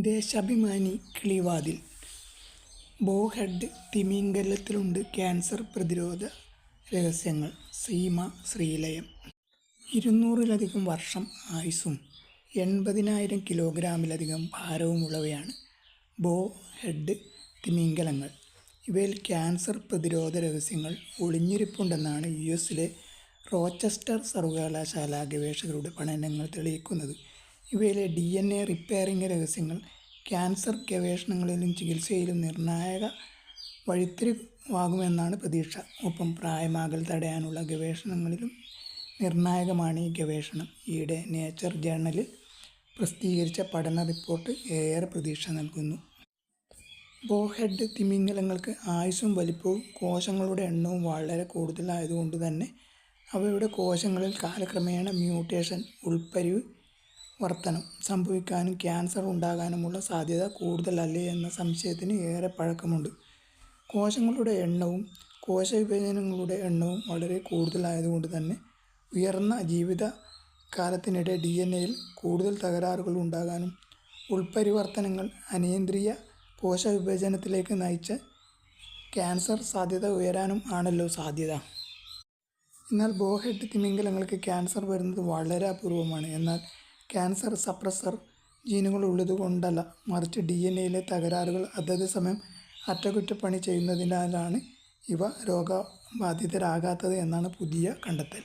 ദേശാഭിമാനി കിളിവാതിൽ. ബോഹെഡ് തിമിംഗലത്തിലുണ്ട് ക്യാൻസർ പ്രതിരോധ രഹസ്യങ്ങൾ. സീമ ശ്രീലയം. 200-ലധികം വർഷം ആയുസ്സും 80,000 കിലോഗ്രാമിലധികം ഭാരവുമുള്ളവയാണ് ബോഹെഡ് തിമിംഗലങ്ങൾ. ഇവയിൽ ക്യാൻസർ പ്രതിരോധ രഹസ്യങ്ങൾ ഒളിഞ്ഞിരിപ്പുണ്ടെന്നാണ് യുഎസിലെ റോച്ചസ്റ്റർ സർവകലാശാല ഗവേഷകരുടെ പഠനങ്ങൾ തെളിയിക്കുന്നത്. ഇവയിലെ DNA റിപ്പയറിംഗ് രഹസ്യങ്ങൾ ക്യാൻസർ ഗവേഷണങ്ങളിലും ചികിത്സയിലും നിർണായക വഴിത്തിരിവാകുമെന്നാണ് പ്രതീക്ഷ. ഒപ്പം പ്രായമാകൽ തടയാനുള്ള ഗവേഷണങ്ങളിലും നിർണായകമാണ് ഈ ഗവേഷണം. ഈയിടെ നേച്ചർ ജേണലിൽ പ്രസിദ്ധീകരിച്ച പഠന റിപ്പോർട്ട് ഏറെ പ്രതീക്ഷ നൽകുന്നു. ബോഹെഡ് തിമിംഗലങ്ങൾക്ക് ആയുസ്സും വലിപ്പവും കോശങ്ങളുടെ എണ്ണവും വളരെ കൂടുതലായതുകൊണ്ട് തന്നെ അവയുടെ കോശങ്ങളിൽ കാലക്രമേണ മ്യൂട്ടേഷൻ, ഉൾപരിവർത്തനം സംഭവിക്കാനും ക്യാൻസർ ഉണ്ടാകാനുമുള്ള സാധ്യത കൂടുതലല്ലേ എന്ന സംശയത്തിന് ഏറെ പഴക്കമുണ്ട്. കോശങ്ങളുടെ എണ്ണവും കോശവിഭജനങ്ങളുടെ എണ്ണവും വളരെ കൂടുതലായതുകൊണ്ട് തന്നെ ഉയർന്ന ജീവിതകാലത്തിനിടെ DNAയിൽ കൂടുതൽ തകരാറുകൾ ഉണ്ടാകാനും ഉൾപരിവർത്തനങ്ങൾ അനിയന്ത്രിത കോശവിഭജനത്തിലേക്ക് നയിച്ച് ക്യാൻസർ സാധ്യത ഉയരാനും ആണല്ലോ സാധ്യത. എന്നാൽ ബോഹെഡ് തിമിംഗലങ്ങൾക്ക് ക്യാൻസർ വരുന്നത് വളരെ അപൂർവമാണ്. എന്നാൽ ക്യാൻസർ സപ്രസർ ജീനുകളുള്ളതുകൊണ്ടല്ല, മറിച്ച് DNAയിലെ തകരാറുകൾ അതത് സമയം അറ്റകുറ്റപ്പണി ചെയ്യുന്നതിനാലാണ് ഇവ രോഗബാധിതരാകാത്തത് എന്നാണ് പുതിയ കണ്ടെത്തൽ.